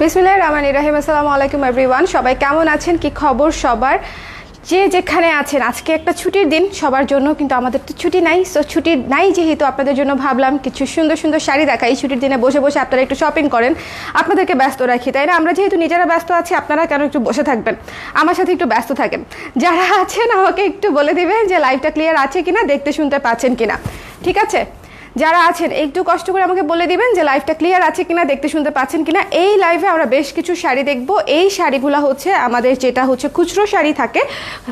বিসমিল্লাহির রহমানির রহিম। আসসালামু আলাইকুম এভরিওয়ান। সবাই কেমন আছেন, কি খবর সবার? যে যেখানে আছেন, আজকে একটা ছুটির দিন সবার জন্য, কিন্তু আমাদের তো ছুটি নাই। সো ছুটি নাই যেহেতু আপনাদের জন্য ভাবলাম কিছু সুন্দর সুন্দর শাড়ি দেখাই। ছুটির দিনে বসে বসে আপনারা একটু শপিং করেন, আপনাদেরকে ব্যস্ত রাখি, তাই না? আমরা যেহেতু নিজেরা ব্যস্ত আছি, আপনারা কেন একটু বসে থাকবেন, আমার সাথে একটু ব্যস্ত থাকেন। যারা আছেন আমাকে একটু বলে দিবেন যে লাইভটা ক্লিয়ার আছে কিনা, দেখতে শুনতে পাচ্ছেন কিনা, ঠিক আছে? যারা আছেন একটু কষ্ট করে আমাকে বলে দিবেন যে লাইভটা ক্লিয়ার আছে কিনা, দেখতে শুনতে পাচ্ছেন কিনা। এই লাইভে আমরা বেশ কিছু শাড়ি দেখব। এই শাড়িগুলো হচ্ছে আমাদের যেটা হচ্ছে খুচরো শাড়ি থাকে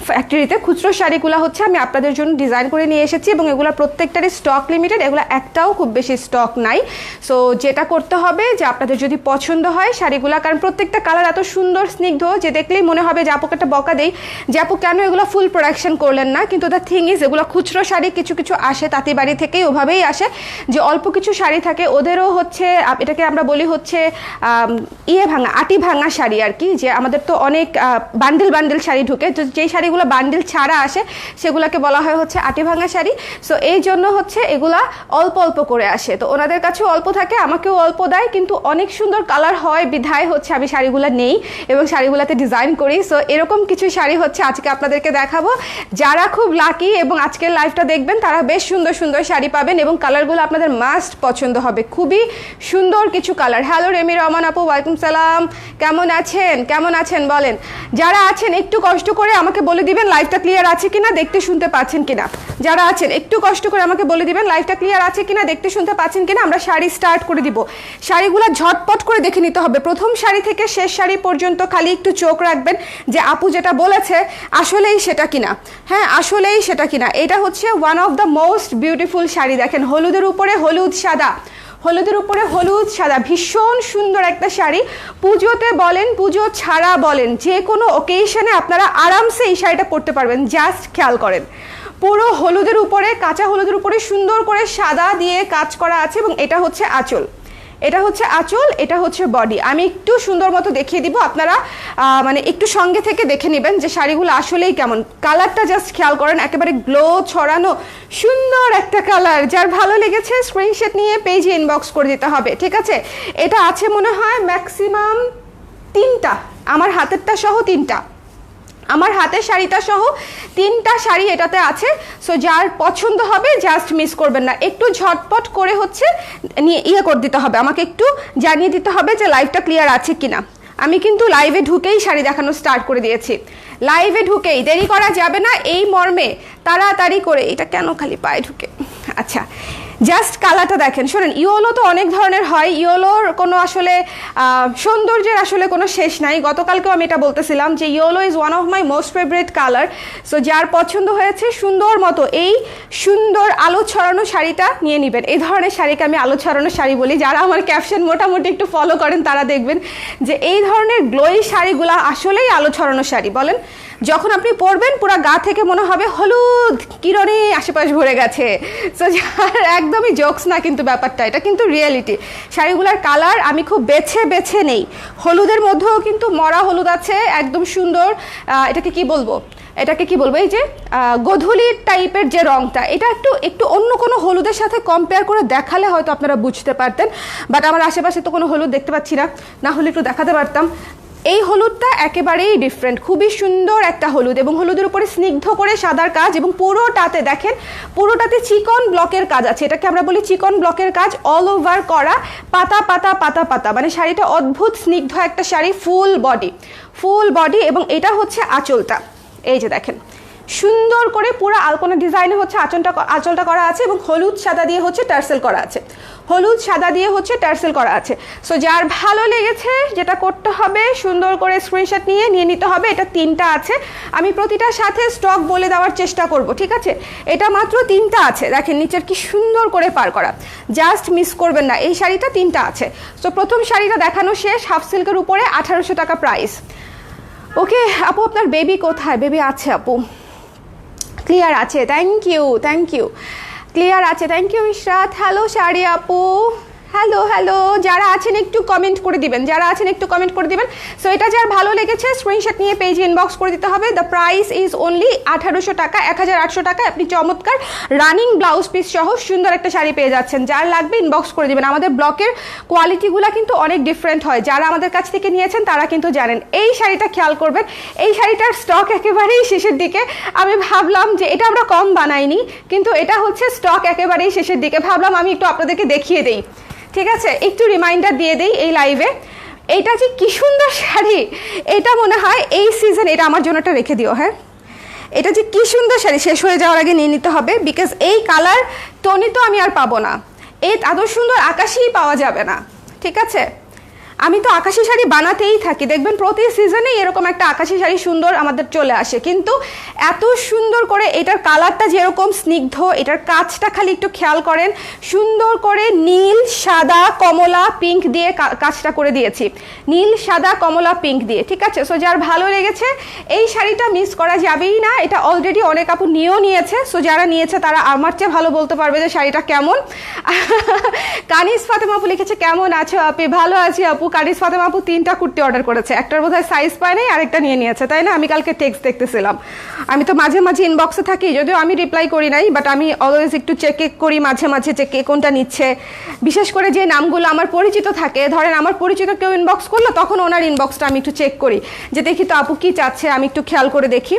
ফ্যাক্টরিতে, খুচরো শাড়িগুলো হচ্ছে আমি আপনাদের জন্য ডিজাইন করে নিয়ে এসেছি, এবং এগুলো প্রত্যেকটারই স্টক লিমিটেড, এগুলো একটাও খুব বেশি স্টক নাই। সো যেটা করতে হবে যে আপনাদের যদি পছন্দ হয় শাড়িগুলো, কারণ প্রত্যেকটা কালার এত সুন্দর স্নিগ্ধ যে দেখলেই মনে হবে যে আপুকে একটা বকা দেই যে আপু কেন এগুলো ফুল প্রোডাকশন করলেন না। কিন্তু দ্য থিং ইজ, এগুলো খুচরো শাড়ি, কিছু কিছু আসে তাঁতিবাড়ি থেকেই, ওভাবেই আসে যে অল্প কিছু শাড়ি থাকে, ওদেরও হচ্ছে এটাকে আমরা বলি হচ্ছে ভাঙা, আটি ভাঙা শাড়ি আর কি। যে আমাদের তো অনেক বান্ডিল বান্ডিল শাড়ি ঢুকে, তো যেই শাড়িগুলো বান্ডিল ছাড়া আসে সেগুলোকে বলা হয় হচ্ছে আটি ভাঙা শাড়ি। সো এই জন্য হচ্ছে এগুলা অল্প অল্প করে আসে, তো ওনাদের কাছেও অল্প থাকে, আমাকেও অল্প দেয়, কিন্তু অনেক সুন্দর কালার হয় বিধায় হচ্ছে আমি শাড়িগুলো নেই এবং শাড়িগুলোতে ডিজাইন করি। সো এরকম কিছু শাড়ি হচ্ছে আজকে আপনাদেরকে দেখাবো। যারা খুব লাকি এবং আজকের লাইভটা দেখবেন তারা বেশ সুন্দর সুন্দর শাড়ি পাবেন, এবং কালারগুলো আপনাদের মাস্ট পছন্দ হবে। খুবই সুন্দর কিছু কালার। হ্যালো রেমি রহমান আপু, ওয়ালাইকুম সালাম। কেমন আছেন, কেমন আছেন বলেন? যারা আছেন একটু কষ্ট করে আমাকে বলে দিবেন লাইভটা ক্লিয়ার আছে কিনা, দেখতে শুনতে পাচ্ছেন কিনা। যারা আছেন একটু কষ্ট করে আমাকে বলে দিবেন লাইভটা ক্লিয়ার আছে কিনা, দেখতে শুনতে পাচ্ছেন কিনা। আমরা শাড়ি স্টার্ট করে দিব। শাড়িগুলো ঝটপট করে দেখে নিতে হবে, প্রথম শাড়ি থেকে শেষ শাড়ি পর্যন্ত খালি একটু চোখ রাখবেন যে আপু যেটা বলেছে আসলেই সেটা কিনা। হ্যাঁ, আসলেই সেটা কিনা। এটা হচ্ছে one of the most beautiful sari. দেখেন, হলুদের উপরে হলুদ সাদা, হলুদের উপরে হলুদ সাদা, ভীষণ সুন্দর একটা শাড়ি। পুজোতে বলেন, পুজো ছাড়া বলেন, যে কোনো ওকেশনে আপনারা আরামসে এই শাড়িটা পরতে পারবেন। জাস্ট খেয়াল করেন, পুরো হলুদের উপরে, কাঁচা হলুদের উপরে সুন্দর করে সাদা দিয়ে কাজ করা আছে, এবং এটা হচ্ছে আঁচল, এটা হচ্ছে আঁচল, এটা হচ্ছে বডি। আমি একটু সুন্দর মতো দেখিয়ে দিব, আপনারা মানে একটু সঙ্গে থেকে দেখে নেবেন যে শাড়িগুলো আসলেই কেমন। কালারটা জাস্ট খেয়াল করেন, একেবারে গ্লো ছড়ানো সুন্দর একটা কালার। যার ভালো লেগেছে স্ক্রিনশট নিয়ে পেজে ইনবক্স করে দিতে হবে, ঠিক আছে? এটা আছে মনে হয় ম্যাক্সিমাম 3টা, আমার হাতেরটা সহ 3টা, আমার হাতের শাড়িটা সহ 3টা শাড়ি এটাতে আছে। সো যার পছন্দ হবে জাস্ট মিস করবেন না, একটু ঝটপট করে হচ্ছে নিয়ে করে দিতে হবে, আমাকে একটু জানিয়ে দিতে হবে যে লাইভটা ক্লিয়ার আছে কিনা। আমি কিন্তু লাইভে ঢুকেই শাড়ি দেখানো স্টার্ট করে দিয়েছি, লাইভে ঢুকেই, দেরি করা যাবে না এই মর্মে, তাড়াতাড়ি করে। এটা কেন খালি পায়ে ঢুকে? আচ্ছা, জাস্ট কালারটা দেখেন। শোনেন, ইয়েলো তো অনেক ধরনের হয়, ইয়েলোর কোনো আসলে সৌন্দর্যের আসলে কোনো শেষ নাই। গতকালকেও আমি এটা বলতেছিলাম যে yellow is one of my most favourite colour. So যার পছন্দ হয়েছে সুন্দর মতো এই সুন্দর আলো ছড়ানো শাড়িটা নিয়ে নেবেন। এই ধরনের শাড়িকে আমি আলো ছড়ানো শাড়ি বলি। যারা আমার ক্যাপশন মোটামুটি একটু ফলো করেন তারা দেখবেন যে এই ধরনের গ্লোয়ি শাড়িগুলো আসলেই আলো ছড়ানো শাড়ি। বলেন, যখন আপনি পরবেন পুরো গা থেকে মনে হবে হলুদ কিরণে আশেপাশে ভরে গেছে। সো একদমই জোকস না কিন্তু ব্যাপারটা, এটা কিন্তু রিয়েলিটি। শাড়িগুলোর কালার আমি খুব বেছে বেছে নেই। হলুদের মধ্যেও কিন্তু মরা হলুদ আছে, একদম সুন্দর। এটাকে কি বলবো, এটাকে কি বলবো, এই যে গোধূলি টাইপের যে রংটা, এটা একটু একটু অন্য কোনো হলুদের সাথে কম্পেয়ার করে দেখালে হয়তো আপনারা বুঝতে পারতেন, বাট আমার আশেপাশে তো কোনো হলুদ দেখতে পাচ্ছি না, না হলে একটু দেখাতে পারতাম। এই হলুদটা একেবারেই ডিফারেন্ট, খুবই সুন্দর একটা হলুদ, এবং হলুদের উপরে স্নিগ্ধ করে সাদার কাজ, এবং পুরোটাতে দেখেন পুরোটাতে চিকন ব্লকের কাজ আছে। এটাকে আমরা বলি চিকন ব্লকের কাজ, অল ওভার করা, পাতা পাতা পাতা পাতা, মানে শাড়িটা অদ্ভুত স্নিগ্ধ একটা sari, full body, full body. এবং এটা হচ্ছে আঁচলটা, এই যে দেখেন সুন্দর করে পুরো আলপনা ডিজাইনে হচ্ছে আঁচলটা করা আছে, এবং হলুদ সাদা দিয়ে হচ্ছে টার্সেল করা আছে, হলুদ সাদা দিয়ে হচ্ছে টার্সেল করা আছে। সো যার ভালো লেগেছে যেটা করতে হবে, সুন্দর করে স্ক্রিনশট নিয়ে নিতে হবে। এটা 3টা আছে, আমি প্রতিটার সাথে স্টক বলে দেওয়ার চেষ্টা করব, ঠিক আছে? এটা মাত্র 3টা আছে, দেখেন নিচের কি সুন্দর করে পার করা, জাস্ট মিস করবেন না। এই শাড়িটা 3টা আছে। সো প্রথম শাড়িটা দেখানো শেষ, হাফ সিল্কের উপরে 1800 টাকা প্রাইস। ওকে আপু, আপনার বেবি কোথায়? বেবি আছে আপু, ক্লিয়ার আছে, thank you, thank you, clear আছে, থ্যাংক ইউ ইশরাত। হ্যালো শাড়ি আপু, হ্যালো হ্যালো, যারা আছেন একটু কমেন্ট করে দিবেন, সো এটা যার ভালো লেগেছে স্ক্রিনশট নিয়ে পেজে ইনবক্স করে দিতে হবে। দ্য প্রাইস ইজ অনলি 1800 টাকা, 1800 টাকায় আপনি চমৎকার রানিং ব্লাউজ পিস সহ সুন্দর একটা শাড়ি পেয়ে যাচ্ছেন। যার লাগবে ইনবক্স করে দিবেন। আমাদের ব্লকের কোয়ালিটিগুলো কিন্তু অনেক ডিফারেন্ট হয়, যারা আমাদের কাছ থেকে নিয়েছেন তারা কিন্তু জানেন। এই শাড়িটা খেয়াল করবেন, এই শাড়িটার স্টক একেবারেই শেষের দিকে। আমি ভাবলাম যে এটা আমরা কম বানাইনি, কিন্তু এটা হচ্ছে স্টক একেবারেই শেষের দিকে। ভাবলাম আমি একটু আপনাদেরকে দেখিয়ে দেই, ঠিক আছে, একটু রিমাইন্ডার দিয়ে দেই এই লাইভে। এইটা যে কি সুন্দর শাড়ি, এটা মনে হয় এই সিজন, এটা আমার জন্য একটা রেখে দিও। হ্যাঁ, এটা যে কি সুন্দর শাড়ি, শেষ হয়ে যাওয়ার আগে নিয়ে নিতে হবে, বিকজ এই কালার টোনই তো আমি আর পাবো না, এই এত সুন্দর আকাশিই পাওয়া যাবে না, ঠিক আছে। আমি তো আকাশি শাড়ি বানাতেই থাকি, দেখবেন প্রতি সিজনে এরকম একটা আকাশি শাড়ি সুন্দর আমাদের চলে আসে, কিন্তু এত সুন্দর করে এটার কালারটা যেরকম স্নিগ্ধ, এটার কাজটা খালি একটু খেয়াল করেন, সুন্দর করে নীল সাদা কমলা পিঙ্ক দিয়ে কাজটা করে দিয়েছি, নীল সাদা কমলা পিঙ্ক দিয়ে, ঠিক আছে। সো যার ভালো লেগেছে এই শাড়িটা মিস করা যাবেই না। এটা অলরেডি অনেক আপু নিয়েও নিয়েছে, সো যারা নিয়েছে তারা আমার চেয়ে ভালো বলতে পারবে যে শাড়িটা কেমন। কানিজ ফাতেমা আপু লিখেছে কেমন আছো আপু? ভালো আছি আপু। কানিজ ফাতেমা আপু 3টা কুর্তি অর্ডার করেছে, একটার বোধহয় সাইজ পায় নাই, আরেকটা নিয়ে নিয়েছে, তাই না? আমি কালকে টেক্সট দেখতেছিলাম, আমি তো মাঝে মাঝে ইনবক্সে থাকি, যদিও আমি রিপ্লাই করি নাই, বাট আমি অলওয়েজ একটু চেক করি মাঝে মাঝে যে কে কোনটা নিচ্ছে। বিশেষ করে যে নামগুলো আমার পরিচিত থাকে, ধরেন আমার পরিচিত কেউ ইনবক্স করলো, তখন ওনার ইনবক্সটা আমি একটু চেক করি, যে দেখি তো আপু কি চাচ্ছে, আমি একটু খেয়াল করে দেখি।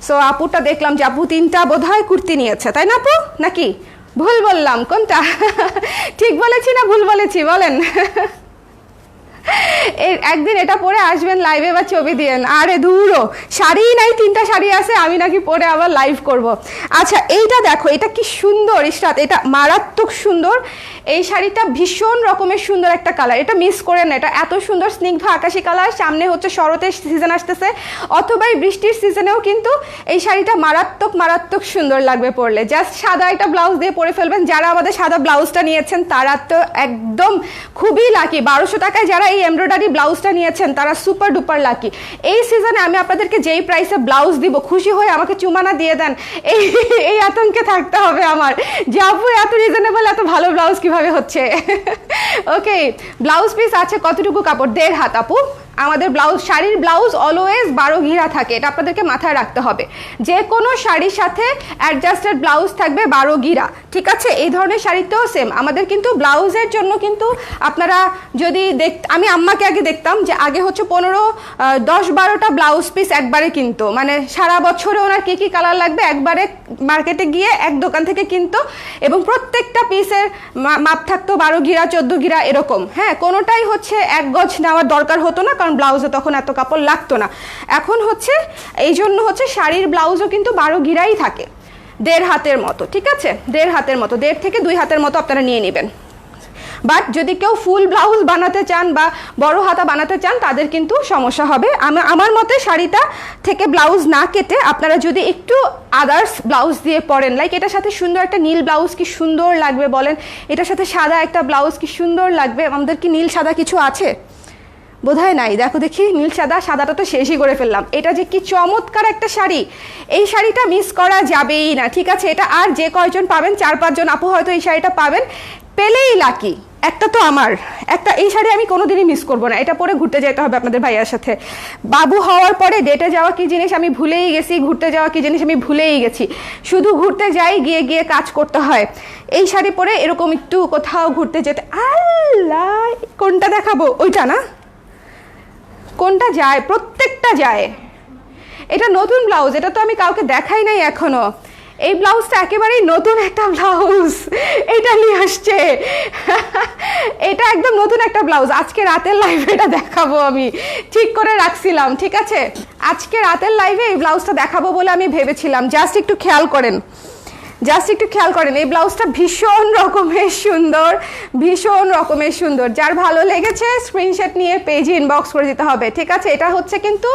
সো আপুটা দেখলাম যে আপু 3টা বোধহয় কুর্তি নিয়েছে, তাই না আপু? নাকি ভুল বললাম? কোনটা ঠিক বলেছি না ভুল বলেছি বলেন? একদিন এটা পরে আসবেন লাইভে বা ছবি দিয়েন। আরে ধুরো, শাড়ি নাই, 3টা শাড়ি আছে, আমি নাকি পরে আবার লাইভ করব। আচ্ছা এইটা দেখো, এটা কি সুন্দর ইশরাত, এটা মারাত্মক সুন্দর। এই শাড়িটা ভীষণ রকমের সুন্দর একটা কালার, এটা মিস করেন না, এটা এত সুন্দর স্নিগ্ধ আকাশি কালার। সামনে হচ্ছে শরতের সিজন আসতেছে, অথবা বৃষ্টির সিজনেও কিন্তু এই শাড়িটা মারাত্মক মারাত্মক সুন্দর লাগবে পরলে। জাস্ট সাদা একটা ব্লাউজ দিয়ে পরে ফেলবেন। যারা আমাদের সাদা ব্লাউজটা নিয়েছেন তারা তো একদম খুবই লাকি। 1200 টাকায় যারা এই এমব্রয়ডারি ব্লাউজটা নিয়েছেন তারা সুপার ডুপার লাকি। এই সিজনে আমি আপনাদেরকে যেই প্রাইসে ব্লাউজ দিব, খুশি হয়ে আমাকে চুমানা দিয়ে দেন, এই আতঙ্কে থাকতে হবে আমার যে আপু এত রিজনেবল এত ভালো ব্লাউজ কিভাবে হচ্ছে। ওকে, ব্লাউজ পিস আছে কতটুকু কাপড়? 1.5 হাত আপু। আমাদের ব্লাউজ, শাড়ির ব্লাউজ অলওয়েজ 12 ঘিরা থাকে, এটা আপনাদেরকে মাথায় রাখতে হবে। যে কোনো শাড়ির সাথে অ্যাডজাস্টেড ব্লাউজ থাকবে 12 ঘিরা, ঠিক আছে। এই ধরনের শাড়িতেও সেম। আমাদের কিন্তু ব্লাউজের জন্য কিন্তু আপনারা যদি আমি আম্মাকে আগে দেখতাম যে আগে হচ্ছে 10-12টা ব্লাউজ পিস একবারে কিনতো, মানে সারা বছরে ওনার কি কি কালার লাগবে একবারে মার্কেটে গিয়ে এক দোকান থেকে কিনতো, এবং প্রত্যেকটা পিসের মাপ থাকতো 12 ঘিরা 14 ঘিরা এরকম। হ্যাঁ, কোনোটাই হচ্ছে 1 গজ নেওয়ার দরকার হতো না, কারণ ব্লাউজে তখন এত কাপড় লাগতো না। এখন হচ্ছে এই জন্য হচ্ছে শাড়ির ব্লাউজও কিন্তু 12 ঘিরাই থাকে, 1.5 হাতের মতো, ঠিক আছে, 1.5 হাতের মতো, 1.5 থেকে 2 হাতের মতো আপনারা নিয়ে নেবেন। বাট যদি কেউ ফুল ব্লাউজ বানাতে চান বা বড় হাতা বানাতে চান তাদের কিন্তু সমস্যা হবে। আমার মতে শাড়িটা থেকে ব্লাউজ না কেটে আপনারা যদি একটু আদার্স ব্লাউজ দিয়ে পরেন, লাইক এটার সাথে সুন্দর একটা নীল ব্লাউজ কি সুন্দর লাগবে বলেন, এটার সাথে সাদা একটা ব্লাউজ কি সুন্দর লাগবে। আমাদের কি নীল সাদা কিছু আছে? বোধহয় নাই। দেখো দেখি, নীল সাদা, সাদাটা তো শেষই করে ফেললাম। এটা যে কি চমৎকার একটা শাড়ি, এই শাড়িটা মিস করা যাবেই না, ঠিক আছে। এটা আর যে কয়জন পাবেন, 4-5 জন আপু হয়তো এই শাড়িটা পাবেন, পেলেই লাকি। একটা তো আমার, একটা এই শাড়ি আমি কোনোদিনই মিস করবো না, এটা পরে ঘুরতে যেতে হবে আপনাদের ভাইয়ার সাথে। বাবু হওয়ার পরে ডেটে যাওয়া কি জিনিস আমি ভুলেই গেছি, ঘুরতে যাওয়া কি জিনিস আমি ভুলেই গেছি। শুধু ঘুরতে যাই, গিয়ে গিয়ে কাজ করতে হয়। এই শাড়ি পরে এরকম একটু কোথাও ঘুরতে যেতে, আল্লাহ, কোনটা দেখাবো? ওইটা না, কোনটা যায়? প্রত্যেকটা যায়। এটা নতুন ব্লাউজ, এটা তো আমি কাউকে দেখাই নাই এখনো। এই ব্লাউজটা একেবারেই নতুন একটা ব্লাউজ, এটা নিয়ে আসছে। এটা একদম নতুন একটা ব্লাউজ। আজকে রাতের লাইভে এটা দেখাবো, আমি ঠিক করে রাখছিলাম, ঠিক আছে। আজকে রাতের লাইভে এই ব্লাউজটা দেখাবো বলে আমি ভেবেছিলাম। জাস্ট একটু খেয়াল করেন, এই ব্লাউজটা ভীষণ রকমের সুন্দর, ভীষণ রকমের সুন্দর। যার ভালো লেগেছে স্ক্রিনশট নিয়ে পেজে ইনবক্স করে দিতে হবে, ঠিক আছে। এটা হচ্ছে কিন্তু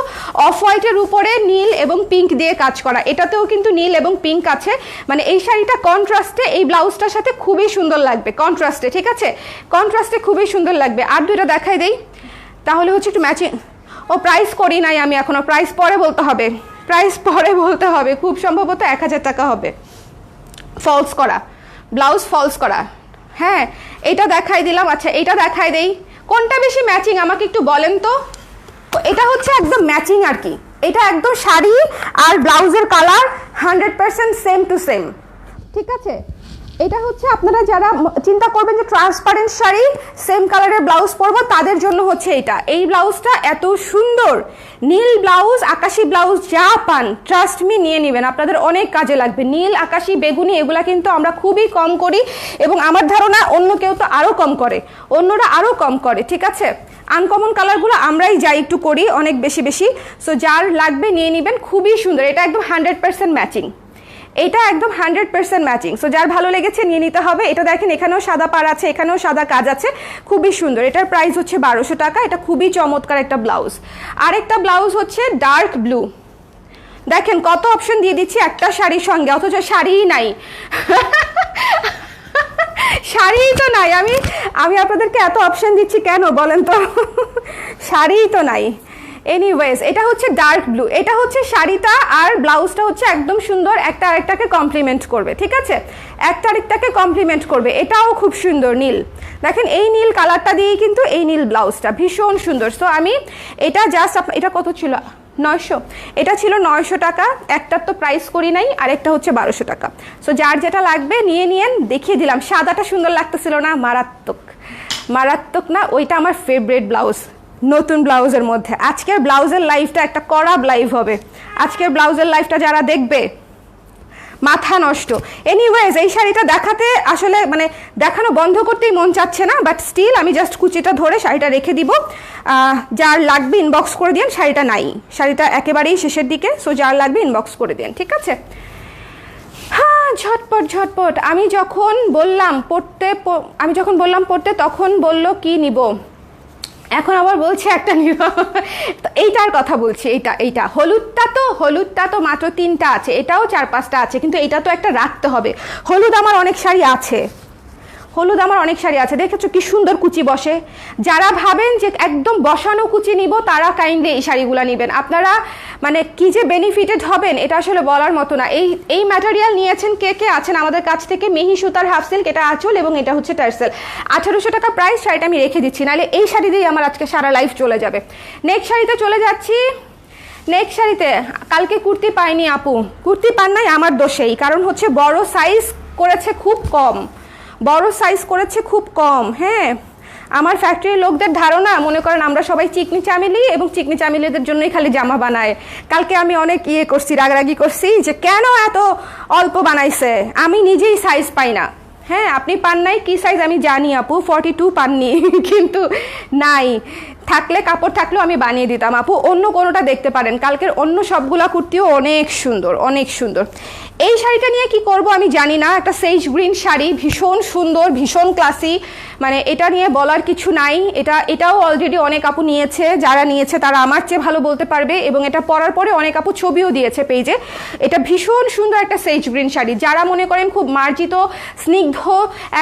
অফ হোয়াইটের উপরে নীল এবং পিঙ্ক দিয়ে কাজ করা, এটাতেও কিন্তু নীল এবং পিঙ্ক আছে। মানে এই শাড়িটা কন্ট্রাস্টে এই ব্লাউজটার সাথে খুবই সুন্দর লাগবে, কন্ট্রাস্টে, ঠিক আছে, কন্ট্রাস্টে খুবই সুন্দর লাগবে। আর দুইটা দেখাই দেই, তাহলে হচ্ছে একটু ম্যাচিং। ও প্রাইস করি নাই আমি এখনো, প্রাইস পরে বলতে হবে, খুব সম্ভবত 1000 টাকা হবে। ফলস করা ব্লাউজ, ফলস করা, হ্যাঁ এটা দেখাই দিলাম। আচ্ছা এটা দেখাই দেই, কোনটা বেশি ম্যাচিং আমাকে একটু বলেন তো। এটা হচ্ছে একদম ম্যাচিং আর কি, এটা একদম শাড়ি আর ব্লাউজের কালার 100% সেম টু সেম, ঠিক আছে। এটা হচ্ছে আপনারা যারা চিন্তা করবেন যে ট্রান্সপারেন্ট শাড়ি সেম কালারের ব্লাউজ পরবো, তাদের জন্য হচ্ছে এটা। এই ব্লাউজটা এত সুন্দর, নীল ব্লাউজ, আকাশি ব্লাউজ যা পান ট্রাস্ট মি নিয়ে নেবেন, আপনাদের অনেক কাজে লাগবে। নীল, আকাশি, বেগুনি এগুলা কিন্তু আমরা খুবই কম করি, এবং আমার ধারণা অন্য কেউ তো আরও কম করে, অন্যরা আরও কম করে, ঠিক আছে। আনকমন কালারগুলো আমরাই যাই একটু করি অনেক বেশি বেশি। সো যার লাগবে নিয়ে নেবেন, খুবই সুন্দর। এটা একদম 100% ম্যাচিং, এটা একদম 100% ম্যাচিং। সো যার ভালো লেগেছে নিয়ে নিতে হবে। এটা দেখেন এখানেও সাদা পাড় আছে, এখানেও সাদা কাজ আছে, খুবই সুন্দর। এটার প্রাইস হচ্ছে 1200 টাকা। এটা খুবই চমৎকার একটা ব্লাউজ। আরেকটা ব্লাউজ হচ্ছে ডার্ক ব্লু, দেখেন কত অপশন দিয়ে দিচ্ছি একটা শাড়ির সঙ্গে, অথচ শাড়িই নাই। শাড়িই তো নাই, আমি আপনাদেরকে এত অপশন দিচ্ছি কেন বলেন তো? শাড়িই তো নাই। এনিওয়েজ এটা হচ্ছে ডার্ক ব্লু, এটা হচ্ছে শাড়িটা, আর ব্লাউজটা হচ্ছে একদম সুন্দর, একটা আরেকটাকে কমপ্লিমেন্ট করবে, ঠিক আছে, একটা আরেকটাকে কমপ্লিমেন্ট করবে। এটাও খুব সুন্দর নীল, দেখেন এই নীল কালারটা দিয়েই কিন্তু এই নীল ব্লাউজটা ভীষণ সুন্দর। সো আমি এটা জাস্ট, এটা কত ছিল? 900, এটা ছিল 900 টাকা। একটার তো প্রাইস করি নাই, আর একটা হচ্ছে 1200 টাকা। সো যার যেটা লাগবে নিয়ে নিয়েন। দেখিয়ে দিলাম, সাদাটা সুন্দর লাগতেছিল না? মারাত্মক, মারাত্মক না? ওইটা আমার ফেভারিট ব্লাউজ নতুন ব্লাউজের মধ্যে। আজকের ব্লাউজের লাইফটা একটা করাব লাইভ হবে, আজকের ব্লাউজের লাইফটা যারা দেখবে মাথা নষ্ট। এনিওয়েজ এই শাড়িটা দেখাতে আসলে মানে দেখানো বন্ধ করতেই মন চাচ্ছে না, বাট স্টিল আমি জাস্ট কুচিটা ধরে শাড়িটা রেখে দিব। যার লাগবে ইনবক্স করে দিন। শাড়িটা নাই, শাড়িটা একেবারেই শেষের দিকে। সো যার লাগবে ইনবক্স করে দিন, ঠিক আছে। হ্যাঁ ঝটপট ঝটপট। আমি যখন বললাম পড়তে তখন বলল কি নিব, এখন আবার বলছে একটা নিব। এইটার কথা বলছি, এইটা হলুদটা তো মাত্র 3টা আছে, এটাও 4-5টা আছে, কিন্তু এটা তো একটা রাখতে হবে। হলুদ আমার অনেক শাড়ি আছে, দেখেছো কি সুন্দর কুচি বসে। যারা ভাবেন যে একদম বসানো কুচি নিব, তারা কাইন্ডলি এই শাড়িগুলো নেবেন। আপনারা মানে কি যে বেনিফিটেড হবেন এটা আসলে বলার মতো না। এই ম্যাটেরিয়াল নিয়েছেন কে কে আছেন আমাদের কাছ থেকে? মিহি সুতার হাফ সিল্ক, এটা আঁচল এবং এটা হচ্ছে টার্সেল। 1800 টাকা প্রাইস। শাড়িটা আমি রেখে দিচ্ছি, নাহলে এই শাড়ি দিয়েই আমার আজকে সারা লাইফ চলে যাবে। নেক্সট শাড়িতে চলে যাচ্ছি। নেক্সট শাড়িতে কালকে কুর্তি পাইনি আপু, কুর্তি পান নাই আমার দোষেই, কারণ হচ্ছে বড় সাইজ করেছে খুব কম। হ্যাঁ, আমার ফ্যাক্টরির লোকদের ধারণা, মনে করেন আমরা সবাই চিকনি চামেলি, এবং চিকনি চামেলিদের জন্যই খালি জামা বানায়। কালকে আমি অনেক রাগারাগি করছি যে কেন এত অল্প বানাইছে, আমি নিজেই সাইজ পাই না। হ্যাঁ, আপনি পান নাই, কি সাইজ আমি জানি আপু, 42 পাননি, কিন্তু নাই। কাপড় থাকলেও আমি বানিয়ে দিতাম আপু। অন্য কোনোটা দেখতে পারেন, কালকের অন্য সবগুলা কুর্তিও অনেক সুন্দর। এই শাড়িটা নিয়ে কি করব আমি জানি না, একটা সেজ গ্রিন শাড়ি, ভীষণ সুন্দর, ভীষণ ক্লাসি, মানে এটা নিয়ে বলার কিছু নাই। এটাও অলরেডি অনেক আপু নিয়েছে, যারা নিয়েছে তারা আমার চেয়ে ভালো বলতে পারবে, এবং এটা পরার পরে অনেক আপু ছবিও দিয়েছে পেজে। এটা ভীষণ সুন্দর একটা সেজ গ্রিন শাড়ি। যারা মনে করেন খুব মার্জিত, স্নিগ্ধ,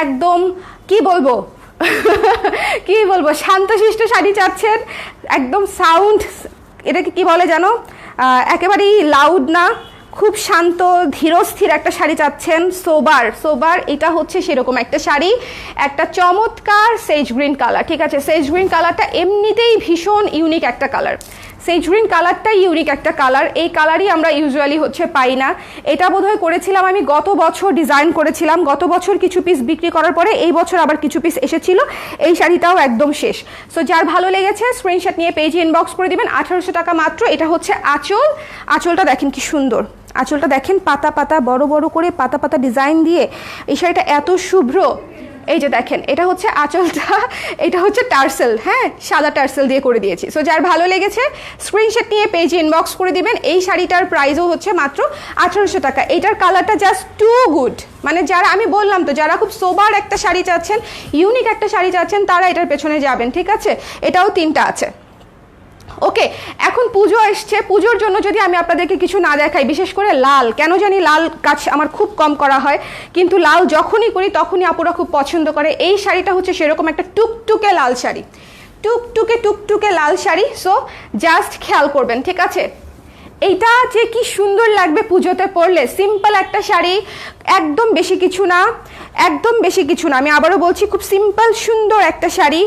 একদম কি বলবো শান্তশিষ্ট শাড়ি চাচ্ছেন, একদম সাউন্ড, এটাকে কি বলে জানো, একেবারেই লাউড না, খুব শান্ত ধীরস্থির একটা শাড়ি চাচ্ছেন, সোবার, এটা হচ্ছে সেরকম একটা শাড়ি। একটা চমৎকার সেজ গ্রিন কালার, ঠিক আছে। সেজ গ্রিন কালারটা এমনিতেই ভীষণ ইউনিক একটা কালার, সেজ গ্রিন কালারটাই ইউনিক একটা কালার। এই কালারই আমরা ইউজুয়ালি হচ্ছে পাই না। এটা বোধহয় করেছিলাম আমি গত বছর, ডিজাইন করেছিলাম গত বছর, কিছু পিস বিক্রি করার পরে এই বছর আবার কিছু পিস এসেছিল। এই শাড়িটাও একদম শেষ। সো যার ভালো লেগেছে স্ক্রিনশট নিয়ে পেজে ইনবক্স করে দিবেন। 1800 টাকা মাত্র। এটা হচ্ছে আঁচলটা দেখেন কি সুন্দর, আঁচলটা দেখেন পাতা পাতা বড় বড় করে পাতা পাতা ডিজাইন দিয়ে এই শাড়িটা এত শুভ্র। এই যে দেখেন, এটা হচ্ছে আঁচলটা, এটা হচ্ছে টার্সেল, হ্যাঁ সাদা টার্সেল দিয়ে করে দিয়েছি। সো যার ভালো লেগেছে স্ক্রিনশট নিয়ে পেজে ইনবক্স করে দিবেন। এই শাড়িটার প্রাইসও হচ্ছে মাত্র 1800 টাকা। এইটার কালারটা জাস্ট টু গুড, মানে যারা, আমি বললাম তো, যারা খুব সোবার একটা শাড়ি চাচ্ছেন, ইউনিক একটা শাড়ি চাচ্ছেন, তারা এটার পেছনে যাবেন, ঠিক আছে। এটাও 3টা আছে। ওকে, এখন পুজো এসছে, পুজোর জন্য যদি আমি আপনাদেরকে কিছু না দেখাই, বিশেষ করে লাল, কেন জানি লাল কাজ আমার খুব কম করা হয়, কিন্তু লাল যখনই করি তখনই আপুরা খুব পছন্দ করে। এই শাড়িটা হচ্ছে সেরকম একটা টুকটুকে লাল শাড়ি, টুকটুকে লাল শাড়ি। সো জাস্ট খেয়াল করবেন, ঠিক আছে। এইটা যে কি সুন্দর লাগবে পুজোতে পরলে। সিম্পল একটা শাড়ি, একদম বেশি কিছু না, একদম বেশি কিছু না, আমি আবারও বলছি খুব সিম্পল সুন্দর একটা শাড়ি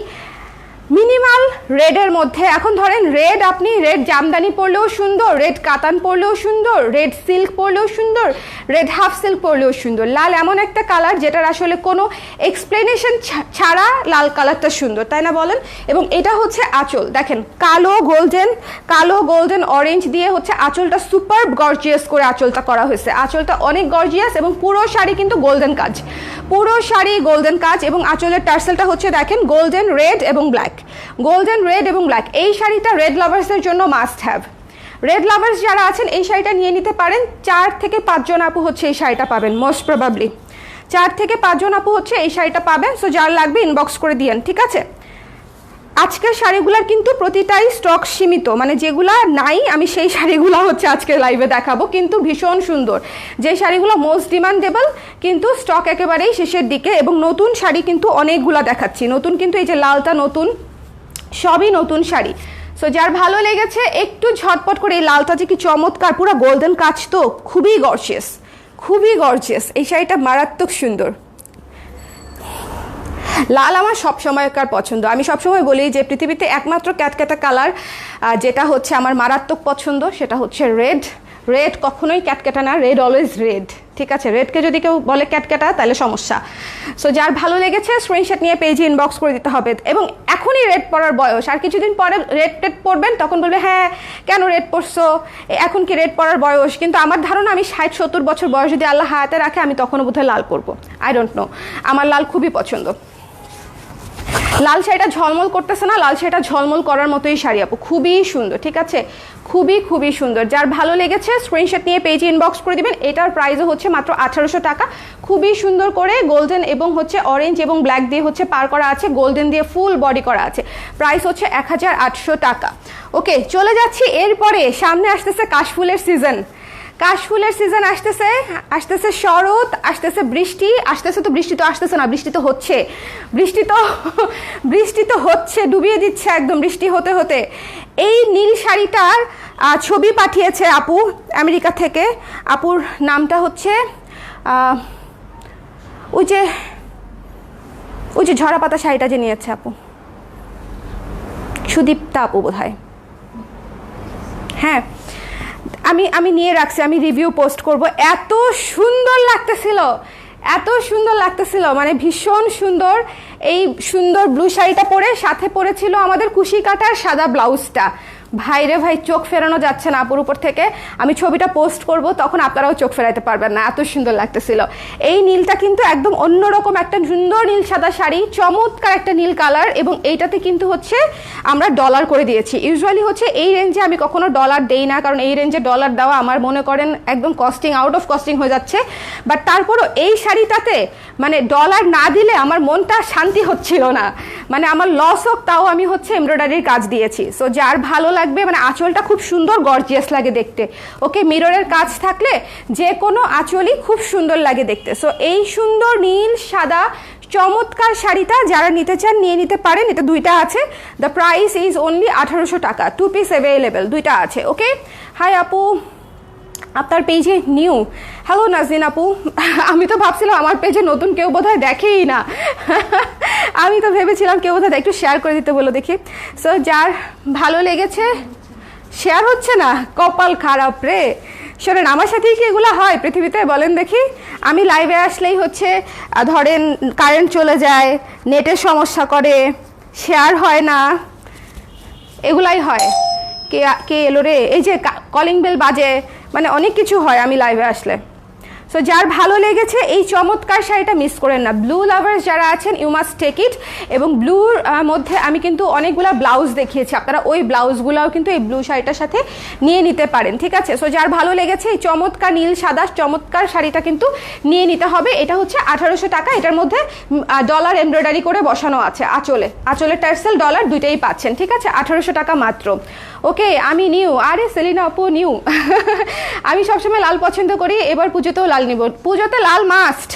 মিনিমাল রেডের মধ্যে। এখন ধরেন রেড, আপনি রেড জামদানি পরলেও সুন্দর, রেড কাতান পরলেও সুন্দর, রেড সিল্ক পরলেও সুন্দর, রেড হাফ সিল্ক পরলেও সুন্দর। লাল এমন একটা কালার যেটার আসলে কোনো এক্সপ্লেনেশন ছাড়া লাল কালারটা সুন্দর, তাই না বলেন? এবং এটা হচ্ছে আঁচল, দেখেন কালো গোল্ডেন অরেঞ্জ দিয়ে হচ্ছে আঁচলটা সুপার গর্জিয়াস করে আঁচলটা করা হয়েছে। আঁচলটা অনেক গর্জিয়াস এবং পুরো শাড়ি কিন্তু গোল্ডেন কাজ, পুরো শাড়ি গোল্ডেন কাজ। এবং আঁচলের টার্সেলটা হচ্ছে দেখেন গোল্ডেন রেড এবং ব্ল্যাক, গোল্ডেন রেড এবং ব্ল্যাক। এই শাড়িটা রেড লাভার্সের জন্য মাস্ট হ্যাভ। রেড লাভার্স যারা আছেন এই শাড়িটা নিয়ে নিতে পারেন। 4 থেকে 5 জন আপু হচ্ছে এই শাড়িটা পাবেন, মোস্ট প্রবাবলি 4 থেকে 5 জন আপু হচ্ছে এই শাড়িটা পাবেন। সো যার লাগবে ইনবক্স করে দিয়েন, ঠিক আছে? আজকের শাড়িগুলোর কিন্তু প্রতিটাই স্টক সীমিত, মানে যেগুলা নাই আমি সেই শাড়িগুলো হচ্ছে আজকে লাইভে দেখাবো, কিন্তু ভীষণ সুন্দর। যে শাড়িগুলো মোস্ট ডিমান্ডেবল কিন্তু স্টক একেবারেই শেষের দিকে, এবং নতুন শাড়ি কিন্তু অনেকগুলা দেখাচ্ছি। নতুন কিন্তু এই যে লালটা নতুন, সবই নতুন শাড়ি। সো যার ভালো লেগেছে একটু ঝটপট করে, এই লালটা যে কি চমৎকার, পুরো গোল্ডেন কাজ, তো খুবই গর্জিয়াস, খুবই গর্জিয়াস। এই শাড়িটা মারাত্মক সুন্দর। লাল আমার সবসময়কার পছন্দ। আমি সবসময় বলি যে পৃথিবীতে একমাত্র ক্যাটক্যাটা কালার যেটা হচ্ছে আমার মারাত্মক পছন্দ সেটা হচ্ছে রেড। রেড কখনোই ক্যাটক্যাটা না, রেড অলওয়েজ রেড, ঠিক আছে? রেডকে যদি কেউ বলে ক্যাটক্যাটা তাহলে সমস্যা। সো যার ভালো লেগেছে স্ক্রিনশট নিয়ে পেজে ইনবক্স করে দিতে হবে। এবং এখনই রেড পরার বয়স, আর কিছুদিন পরে রেড পরবেন তখন বলবে হ্যাঁ কেন রেড পরছো, এখন কি রেড পরার বয়স। কিন্তু আমার ধারণা আমি 60-70 বছর বয়স যদি আল্লাহ হায়াতে রাখে আমি তখনও বোধহয় লাল পরবো, আই ডোন্ট নো। আমার লাল খুবই পছন্দ। লাল শাড়িটা ঝলমল করতেছে না, লাল শাড়িটা ঝলমল করার মতোই শাড়ি আপু, খুবই সুন্দর, ঠিক আছে? খুবই খুবই সুন্দর। যার ভালো লেগেছে স্ক্রিনশট নিয়ে পেজে ইনবক্স করে দিবেন। এটার প্রাইসও হচ্ছে মাত্র 1800 টাকা। খুবই সুন্দর করে গোল্ডেন এবং হচ্ছে অরেঞ্জ এবং ব্ল্যাক দিয়ে হচ্ছে পার করা আছে, গোল্ডেন দিয়ে ফুল বডি করা আছে। প্রাইস হচ্ছে 1800 টাকা। ওকে, চলে যাচ্ছি এরপরে। সামনে আসতেছে কাশফুলের সিজন, কাশফুলের সিজন আসতেছে, আসতেছে শরৎ, আসতেছে বৃষ্টি, আসতেছে তো বৃষ্টি তো আসতেছে না, বৃষ্টি তো হচ্ছে, বৃষ্টি তো হচ্ছে, ডুবিয়ে দিচ্ছে একদম বৃষ্টি হতে হতে। এই নীল শাড়িটার ছবি পাঠিয়েছে আপু আমেরিকা থেকে। আপুর নামটা হচ্ছে ওই যে ঝরা পাতা শাড়িটা যে নিয়েছে আপু, সুদীপ্তা আপু বোধহয়, হ্যাঁ আমি নিয়ে রাখছি, আমি রিভিউ পোস্ট করব। এত সুন্দর লাগতেছিল, এত সুন্দর লাগতেছিল, মানে ভীষণ সুন্দর। এই সুন্দর ব্লু শাড়িটা পরে সাথে পরেছিল আমাদের কুশি কাটার সাদা ব্লাউজটা। ভাই রে ভাই, চোখ ফেরানো যাচ্ছে না আপুর উপর থেকে। আমি ছবিটা পোস্ট করব, তখন আপনারাও চোখ ফেরাতে পারবেন না, এত সুন্দর লাগতেছিল। এই নীলটা কিন্তু একদম অন্যরকম একটা সুন্দর নীল সাদা শাড়ি, চমৎকার একটা নীল কালার। এবং এইটাতে কিন্তু হচ্ছে আমরা ডলার করে দিয়েছি। ইউজুয়ালি হচ্ছে এই রেঞ্জে আমি কখনো ডলার দেই না, কারণ এই রেঞ্জে ডলার দেওয়া আমার মনে করেন একদম কস্টিং, আউট অফ কস্টিং হয়ে যাচ্ছে। বাট তারপরও এই শাড়িটাতে মানে ডলার না দিলে আমার মনটা শান্তি হচ্ছিল না, মানে আমার লস হোক তাও আমি হচ্ছে এমব্রয়ডারির কাজ দিয়েছি। সো যার ভালো লাগবে, মানে আঁচলটা খুব সুন্দর গর্জিয়াস লাগে দেখতে। ওকে, মিররের কাজ থাকলে যে কোনো আঁচলই খুব সুন্দর লাগে দেখতে। সো এই সুন্দর নীল সাদা চমৎকার শাড়িটা যারা নিতে চান নিয়ে নিতে পারেন। এটা দুইটা আছে, দ্য প্রাইস ইজ অনলি 1800 টাকা। 2 পিস অ্যাভেলেবেল, দুইটা আছে। ওকে, হাই আপু, আপনার পেজে নিউ। হ্যালো নাজরিন আপু, আমি তো ভাবছিলাম আমার পেজে নতুন কেউ বোধহয় দেখেই না, আমি তো ভেবেছিলাম কেউ বোধহয় একটু শেয়ার করে দিতে বলো দেখি। সো যার ভালো লেগেছে, শেয়ার হচ্ছে না, কপাল খারাপ রে। শোনেন, আমার সাথেই কি এগুলো হয় পৃথিবীতে বলেন দেখি? আমি লাইভে আসলেই হচ্ছে ধরেন কারেন্ট চলে যায়, নেটের সমস্যা করে, শেয়ার হয় না, এগুলাই হয়। কে এলো রে, এই যে কলিং বেল বাজে, মানে অনেক কিছু হয় আমি লাইভে আসলে। সো যার ভালো লেগেছে এই চমৎকার শাড়িটা মিস করেন না। ব্লু লাভার্স যারা আছেন ইউ মাস্ট টেক ইট। এবং ব্লুর মধ্যে আমি কিন্তু অনেকগুলো ব্লাউজ দেখিয়েছি, আপনারা ওই ব্লাউজগুলোও কিন্তু এই ব্লু শাড়িটার সাথে নিয়ে নিতে পারেন, ঠিক আছে? সো যার ভালো লেগেছে এই চমৎকার নীল সাদা চমৎকার শাড়িটা কিন্তু নিয়ে নিতে হবে। এটা হচ্ছে 1800 টাকা। এটার মধ্যে ডলার এমব্রয়ডারি করে বসানো আছে আঁচলে টার্সেল ডলার দুইটাই পাচ্ছেন, ঠিক আছে? 1800 টাকা মাত্র। ওকে, আমি নিউ। আরে সেলিনা আপু নিউ। আমি সবসময় লাল পছন্দ করি, এবার পুজোতেও লাল নিব। পুজোতে লাল মাস্ট,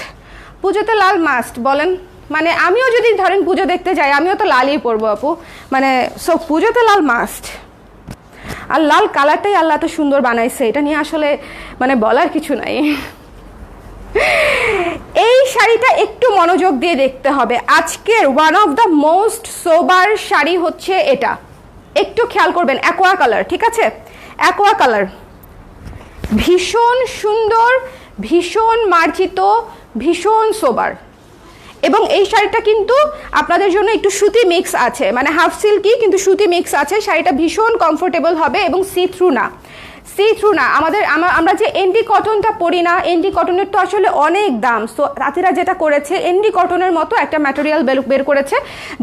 পুজোতে লাল মাস্ট বলেন, মানে আমিও যদি ধরেন পুজো দেখতে যাই আমিও তো লালই পরবো আপু, মানে সো পুজোতে লাল মাস্ট। আর লাল কালারটাই আল্লাহ এত সুন্দর বানাইছে, এটা নিয়ে আসলে মানে বলার কিছু নাই। এই শাড়িটা একটু মনোযোগ দিয়ে দেখতে হবে। আজকের ওয়ান অফ দ্য মোস্ট সোবার শাড়ি হচ্ছে এটা, একটু খেয়াল করবেন। অ্যাকোয়া কালার, ঠিক আছে, অ্যাকোয়া কালার, ভীষণ সুন্দর, ভীষণ মার্জিত, ভীষণ সোবার। এবং এই শাড়িটা কিন্তু আপনাদের জন্য একটু সুতি মিক্স আছে, মানে হাফ সিল্কি কিন্তু সুতি মিক্স আছে। শাড়িটা ভীষণ কমফোর্টেবল হবে এবং সি থ্রু না, সি থ্রু না। আমরা যে এনডি কটনটা পরি না, এনডি কটনের তো আসলে অনেক দাম। সো তাঁতিরা যেটা করেছে, এনডি কটনের মতো একটা ম্যাটেরিয়াল বের করেছে,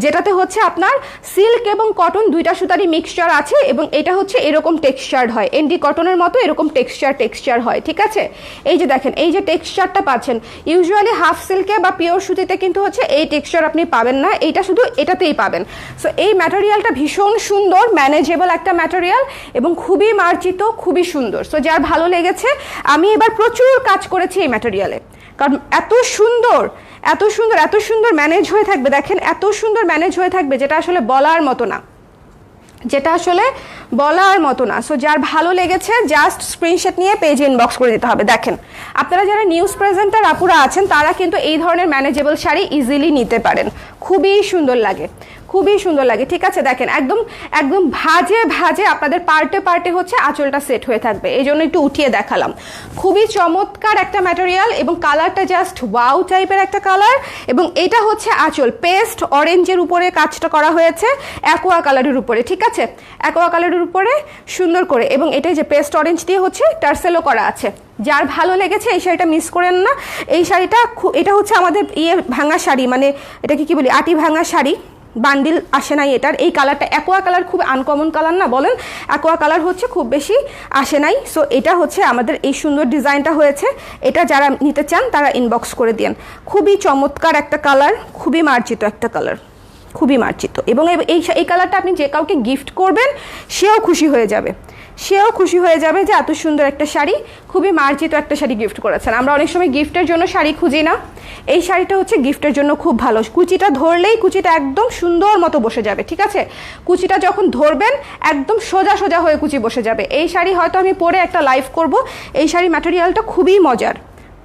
যেটাতে হচ্ছে আপনার সিল্ক এবং কটন দুইটা সুতারই মিক্সচার আছে, এবং এটা হচ্ছে এরকম টেক্সচার হয়, এনডি কটনের মতো এরকম টেক্সচার হয়, ঠিক আছে। এই যে দেখেন, এই যে টেক্সচারটা পাচ্ছেন, ইউজুয়ালি হাফ সিল্কে বা পিওর সুতিতে কিন্তু হচ্ছে এই টেক্সচার আপনি পাবেন না, এইটা শুধু এটাতেই পাবেন। সো এই ম্যাটেরিয়ালটা ভীষণ সুন্দর, ম্যানেজেবল একটা ম্যাটেরিয়াল এবং খুবই মার্জিত, খুবই সুন্দর। সো যার ভালো লেগেছে, আমি এবার প্রচুর কাজ করেছি এই ম্যাটেরিয়ালে, কারণ এত সুন্দর, এত সুন্দর, এত সুন্দর ম্যানেজ হয়ে থাকবে। দেখেন এত সুন্দর ম্যানেজ হয়ে থাকবে, যেটা আসলে বলার মতো না, যেটা আসলে বলার মতো না। সো যার ভালো লেগেছে জাস্ট স্ক্রিনশট নিয়ে পেজে ইনবক্স করে দিতে হবে। দেখেন আপনারা যারা নিউজ প্রেজেন্টার আপুরা আছেন, তারা কিন্তু এই ধরনের ম্যানেজেবল শাড়ি ইজিলি নিতে পারেন, খুবই সুন্দর লাগে, খুবই সুন্দর লাগে, ঠিক আছে। দেখেন একদম একদম ভাজে ভাজে আপনাদের পার্টে পার্টে হচ্ছে আঁচলটা সেট হয়ে থাকবে, এই জন্য একটু উঠিয়ে দেখালাম। খুবই চমৎকার একটা ম্যাটেরিয়াল এবং কালারটা জাস্ট ওয়াও টাইপের একটা কালার। এবং এটা হচ্ছে আঁচল, পেস্ট অরেঞ্জের উপরে কাজটা করা হয়েছে, অ্যাকোয়া কালারের উপরে, ঠিক আছে, অ্যাকোয়া কালারের উপরে সুন্দর করে। এবং এটাই যে পেস্ট অরেঞ্জ দিয়ে হচ্ছে টার্সেলও করা আছে। যার ভালো লেগেছে এই শাড়িটা মিস করেন না। এই শাড়িটা এটা হচ্ছে আমাদের ভাঙা শাড়ি, মানে এটাকে কি বলি, আটি ভাঙা শাড়ি, বান্ডিল আসে নাই এটার। এই কালারটা অ্যাকোয়া কালার খুব আনকমন কালার না বলেন, অ্যাকোয়া কালার হচ্ছে খুব বেশি আসে নাই। সো এটা হচ্ছে আমাদের এই সুন্দর ডিজাইনটা হয়েছে, এটা যারা নিতে চান তারা ইনবক্স করে দিন। খুবই চমৎকার একটা কালার, খুবই মার্জিত একটা কালার, খুবই মার্জিত। এবং এই কালারটা আপনি যে কাউকে গিফট করবেন সেও খুশি হয়ে যাবে, সেও খুশি হয়ে যাবে যে এত সুন্দর একটা শাড়ি, খুবই মার্জিত একটা শাড়ি গিফট করেছেন। আমরা অনেক সময় গিফটের জন্য শাড়ি খুঁজি না, এই শাড়িটা হচ্ছে গিফটের জন্য খুব ভালো। কুচিটা ধরলেই কুচিটা একদম সুন্দর মতো বসে যাবে, ঠিক আছে, কুচিটা যখন ধরবেন একদম সোজা সোজা হয়ে কুচি বসে যাবে। এই শাড়ি হয়তো আমি পরে একটা লাইভ করব। এই শাড়ি ম্যাটেরিয়ালটা খুবই মজার,